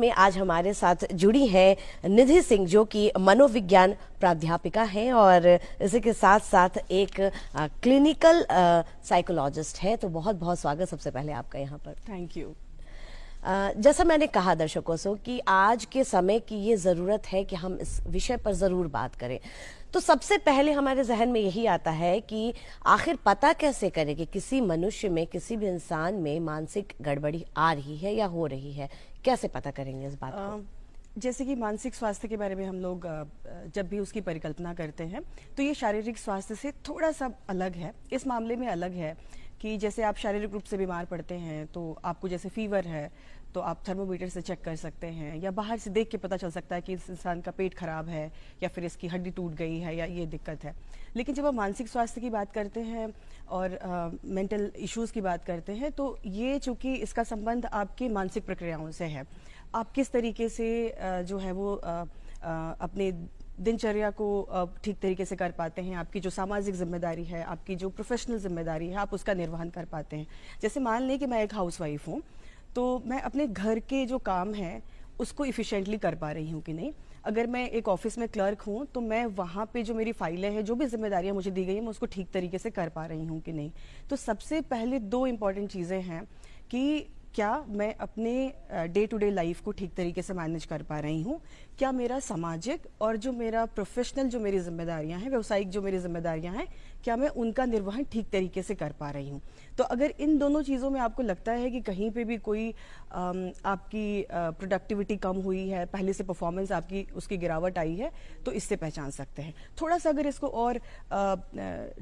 में आज हमारे साथ जुड़ी हैं निधि सिंह, जो कि मनोविज्ञान प्राध्यापिका हैं और इसी के साथ साथ एक क्लिनिकल साइकोलॉजिस्ट है। तो बहुत बहुत स्वागत सबसे पहले आपका यहाँ पर। Thank you. जैसा मैंने कहा दर्शकों से कि आज के समय की ये ज़रूरत है कि हम इस विषय पर ज़रूर बात करें। तो सबसे पहले हमारे जहन में यही आता है कि आखिर पता कैसे करें कि किसी मनुष्य में, किसी भी इंसान में मानसिक गड़बड़ी आ रही है या हो रही है। कैसे पता करेंगे इस बात को? जैसे कि मानसिक स्वास्थ्य के बारे में हम लोग जब भी उसकी परिकल्पना करते हैं तो ये शारीरिक स्वास्थ्य से थोड़ा सा अलग है। इस मामले में अलग है कि जैसे आप शारीरिक रूप से बीमार पड़ते हैं तो आपको जैसे फीवर है तो आप थर्मोमीटर से चेक कर सकते हैं, या बाहर से देख के पता चल सकता है कि इस इंसान का पेट खराब है या फिर इसकी हड्डी टूट गई है या ये दिक्कत है। लेकिन जब हम मानसिक स्वास्थ्य की बात करते हैं और मेंटल इश्यूज़ की बात करते हैं तो ये चूँकि इसका संबंध आपकी मानसिक प्रक्रियाओं से है। आप किस तरीके से जो है वो अपने दिनचर्या को ठीक तरीके से कर पाते हैं, आपकी जो सामाजिक जिम्मेदारी है, आपकी जो प्रोफेशनल जिम्मेदारी है, आप उसका निर्वहन कर पाते हैं। जैसे मान लें कि मैं एक हाउसवाइफ हूँ तो मैं अपने घर के जो काम हैं उसको इफ़िशेंटली कर पा रही हूँ कि नहीं। अगर मैं एक ऑफिस में क्लर्क हूँ तो मैं वहाँ पे जो मेरी फाइलें हैं, जो भी जिम्मेदारियाँ मुझे दी गई हैं, मैं उसको ठीक तरीके से कर पा रही हूँ कि नहीं। तो सबसे पहले दो इम्पॉर्टेंट चीज़ें हैं कि क्या मैं अपने डे टू डे लाइफ को ठीक तरीके से मैनेज कर पा रही हूँ, क्या मेरा सामाजिक और जो मेरा प्रोफेशनल जो मेरी जिम्मेदारियाँ हैं, व्यावसायिक जो मेरी जिम्मेदारियाँ हैं, क्या मैं उनका निर्वहन ठीक तरीके से कर पा रही हूँ। तो अगर इन दोनों चीज़ों में आपको लगता है कि कहीं पे भी कोई आपकी प्रोडक्टिविटी कम हुई है, पहले से परफॉर्मेंस आपकी उसकी गिरावट आई है, तो इससे पहचान सकते हैं। थोड़ा सा अगर इसको और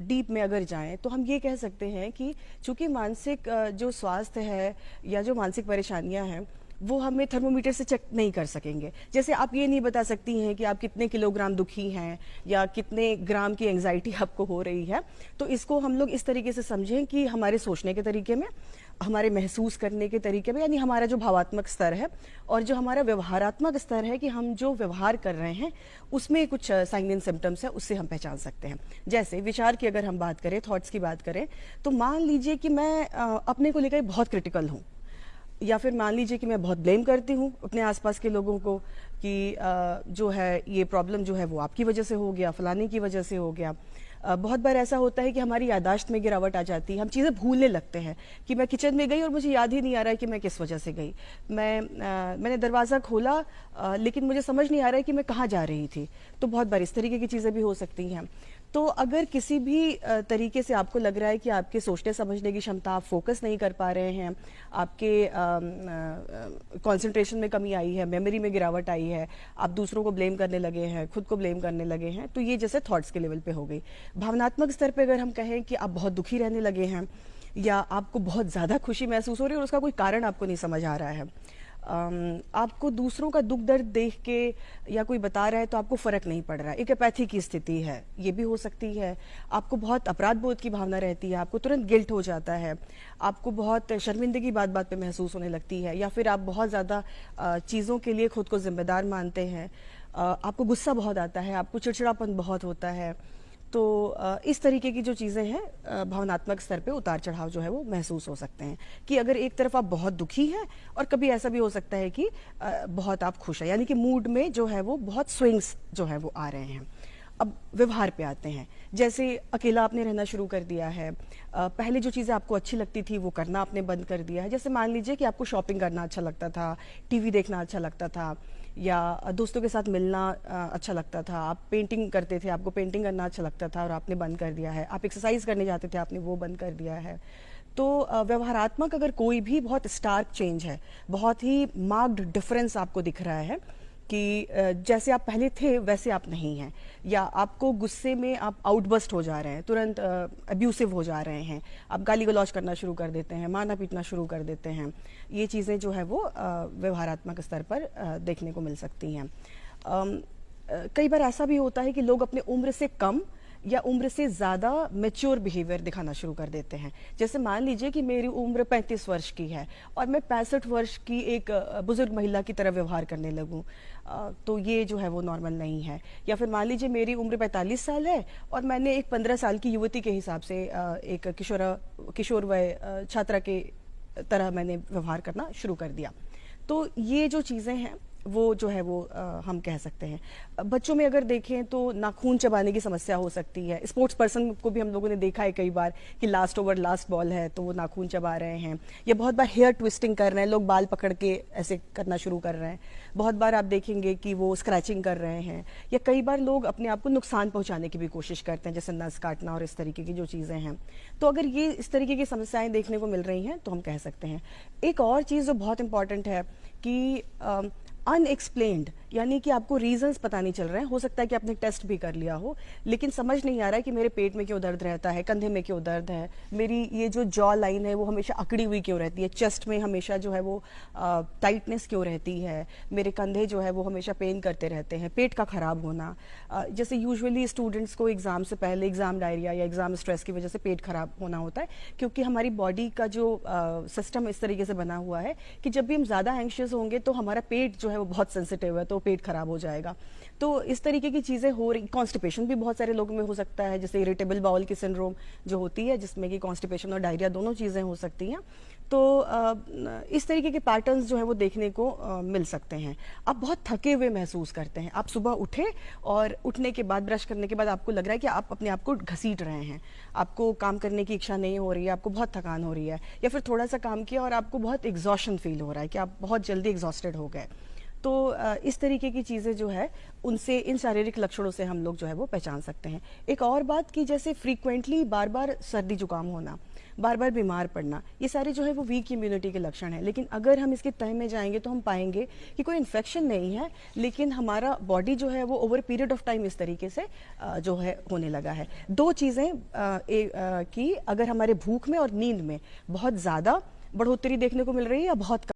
डीप में अगर जाएं तो हम ये कह सकते हैं कि चूंकि मानसिक जो स्वास्थ्य है या जो मानसिक परेशानियां हैं वो हमें थर्मोमीटर से चेक नहीं कर सकेंगे। जैसे आप ये नहीं बता सकती हैं कि आप कितने किलोग्राम दुखी हैं या कितने ग्राम की एंजाइटी आपको हो रही है। तो इसको हम लोग इस तरीके से समझें कि हमारे सोचने के तरीके में, हमारे महसूस करने के तरीके में, यानी हमारा जो भावात्मक स्तर है और जो हमारा व्यवहारात्मक स्तर है कि हम जो व्यवहार कर रहे हैं उसमें कुछ साइन एंड सिम्टम्स है, उससे हम पहचान सकते हैं। जैसे विचार की अगर हम बात करें, थॉट्स की बात करें, तो मान लीजिए कि मैं अपने को लेकर बहुत क्रिटिकल हूँ, या फिर मान लीजिए कि मैं बहुत ब्लेम करती हूँ अपने आसपास के लोगों को कि जो है ये प्रॉब्लम जो है वो आपकी वजह से हो गया, फलाने की वजह से हो गया। बहुत बार ऐसा होता है कि हमारी यादाश्त में गिरावट आ जाती है, हम चीज़ें भूलने लगते हैं कि मैं किचन में गई और मुझे याद ही नहीं आ रहा है कि मैं किस वजह से गई। मैंने दरवाज़ा खोला लेकिन मुझे समझ नहीं आ रहा है कि मैं कहाँ जा रही थी। तो बहुत बार इस तरीके की चीज़ें भी हो सकती हैं। तो अगर किसी भी तरीके से आपको लग रहा है कि आपके सोचने समझने की क्षमता, आप फोकस नहीं कर पा रहे हैं, आपके कंसंट्रेशन में कमी आई है, मेमोरी में गिरावट आई है, आप दूसरों को ब्लेम करने लगे हैं, खुद को ब्लेम करने लगे हैं, तो ये जैसे थॉट्स के लेवल पे हो गई। भावनात्मक स्तर पे अगर हम कहें कि आप बहुत दुखी रहने लगे हैं या आपको बहुत ज़्यादा खुशी महसूस हो रही है और उसका कोई कारण आपको नहीं समझ आ रहा है, आपको दूसरों का दुख दर्द देख के या कोई बता रहा है तो आपको फर्क नहीं पड़ रहा है, एक एपैथी की स्थिति है, ये भी हो सकती है। आपको बहुत अपराध बोध की भावना रहती है, आपको तुरंत गिल्ट हो जाता है, आपको बहुत शर्मिंदगी बात बात पे महसूस होने लगती है, या फिर आप बहुत ज़्यादा चीज़ों के लिए खुद को जिम्मेदार मानते हैं, आपको गुस्सा बहुत आता है, आपको चिड़चिड़ापन बहुत होता है। तो इस तरीके की जो चीज़ें हैं भावनात्मक स्तर पे उतार चढ़ाव जो है वो महसूस हो सकते हैं कि अगर एक तरफ आप बहुत दुखी हैं और कभी ऐसा भी हो सकता है कि बहुत आप खुश हैं, यानी कि मूड में जो है वो बहुत स्विंग्स जो है वो आ रहे हैं। अब व्यवहार पे आते हैं। जैसे अकेला आपने रहना शुरू कर दिया है, पहले जो चीज़ें आपको अच्छी लगती थी वो करना आपने बंद कर दिया है। जैसे मान लीजिए कि आपको शॉपिंग करना अच्छा लगता था, टीवी देखना अच्छा लगता था, या दोस्तों के साथ मिलना अच्छा लगता था, आप पेंटिंग करते थे, आपको पेंटिंग करना अच्छा लगता था और आपने बंद कर दिया है, आप एक्सरसाइज करने जाते थे, आपने वो बंद कर दिया है। तो व्यवहारात्मक अगर कोई भी बहुत स्टार्क चेंज है, बहुत ही मार्क्ड डिफरेंस आपको दिख रहा है कि जैसे आप पहले थे वैसे आप नहीं हैं, या आपको गुस्से में आप आउटबस्ट हो जा रहे हैं, तुरंत अब्यूसिव हो जा रहे हैं, आप गाली गलौज करना शुरू कर देते हैं, मारना पीटना शुरू कर देते हैं, ये चीज़ें जो है वो व्यवहारात्मक स्तर पर देखने को मिल सकती हैं। कई बार ऐसा भी होता है कि लोग अपने उम्र से कम या उम्र से ज़्यादा मैच्योर बिहेवियर दिखाना शुरू कर देते हैं। जैसे मान लीजिए कि मेरी उम्र 35 वर्ष की है और मैं 65 वर्ष की एक बुजुर्ग महिला की तरह व्यवहार करने लगूं, तो ये जो है वो नॉर्मल नहीं है। या फिर मान लीजिए मेरी उम्र 45 साल है और मैंने एक 15 साल की युवती के हिसाब से एक किशोर वय छात्रा के तरह मैंने व्यवहार करना शुरू कर दिया, तो ये जो चीज़ें हैं वो जो है वो हम कह सकते हैं। बच्चों में अगर देखें तो नाखून चबाने की समस्या हो सकती है। स्पोर्ट्स पर्सन को भी हम लोगों ने देखा है कई बार कि लास्ट ओवर लास्ट बॉल है तो वो नाखून चबा रहे हैं, या बहुत बार हेयर ट्विस्टिंग कर रहे हैं, लोग बाल पकड़ के ऐसे करना शुरू कर रहे हैं। बहुत बार आप देखेंगे कि वो स्क्रैचिंग कर रहे हैं, या कई बार लोग अपने आप को नुकसान पहुंचाने की भी कोशिश करते हैं, जैसे नस काटना और इस तरीके की जो चीज़ें हैं। तो अगर ये इस तरीके की समस्याएं देखने को मिल रही हैं तो हम कह सकते हैं। एक और चीज़ जो बहुत इंपॉर्टेंट है कि अनएक्सप्लेन्ड, यानी कि आपको रीजंस पता नहीं चल रहे हैं। हो सकता है कि आपने टेस्ट भी कर लिया हो, लेकिन समझ नहीं आ रहा है कि मेरे पेट में क्यों दर्द रहता है, कंधे में क्यों दर्द है, मेरी ये जो जॉ लाइन है वो हमेशा अकड़ी हुई क्यों रहती है, चेस्ट में हमेशा जो है वो टाइटनेस क्यों रहती है, मेरे कंधे जो है वो हमेशा पेन करते रहते हैं, पेट का खराब होना। जैसे यूजुअली स्टूडेंट्स को एग्जाम से पहले एग्जाम डायरिया या एग्जाम स्ट्रेस की वजह से पेट खराब होना होता है, क्योंकि हमारी बॉडी का जो सिस्टम इस तरीके से बना हुआ है कि जब भी हम ज़्यादा एंग्शियस होंगे तो हमारा पेट जो है वो बहुत सेंसिटिव है, तो पेट खराब हो जाएगा। तो इस तरीके की चीज़ें हो रही। कॉन्स्टिपेशन भी बहुत सारे लोगों में हो सकता है, जैसे इरिटेबल बाउल की सिंड्रोम जो होती है, जिसमें कि कॉन्स्टिपेशन और डायरिया दोनों चीज़ें हो सकती हैं। तो इस तरीके के पैटर्न्स जो है वो देखने को मिल सकते हैं। आप बहुत थके हुए महसूस करते हैं, आप सुबह उठे और उठने के बाद ब्रश करने के बाद आपको लग रहा है कि आप अपने आप को घसीट रहे हैं, आपको काम करने की इच्छा नहीं हो रही है, आपको बहुत थकान हो रही है, या फिर थोड़ा सा काम किया और आपको बहुत एग्जॉशन फील हो रहा है कि आप बहुत जल्दी एग्जॉस्टेड हो गए। तो इस तरीके की चीज़ें जो है उनसे, इन शारीरिक लक्षणों से हम लोग जो है वो पहचान सकते हैं। एक और बात कि जैसे फ्रीक्वेंटली बार बार सर्दी जुकाम होना, बार बार बीमार पड़ना, ये सारे जो है वो वीक इम्यूनिटी के लक्षण हैं। लेकिन अगर हम इसके तह में जाएंगे तो हम पाएंगे कि कोई इन्फेक्शन नहीं है, लेकिन हमारा बॉडी जो है वो ओवर पीरियड ऑफ टाइम इस तरीके से जो है होने लगा है। दो चीज़ें कि अगर हमारे भूख में और नींद में बहुत ज़्यादा बढ़ोतरी देखने को मिल रही है या बहुत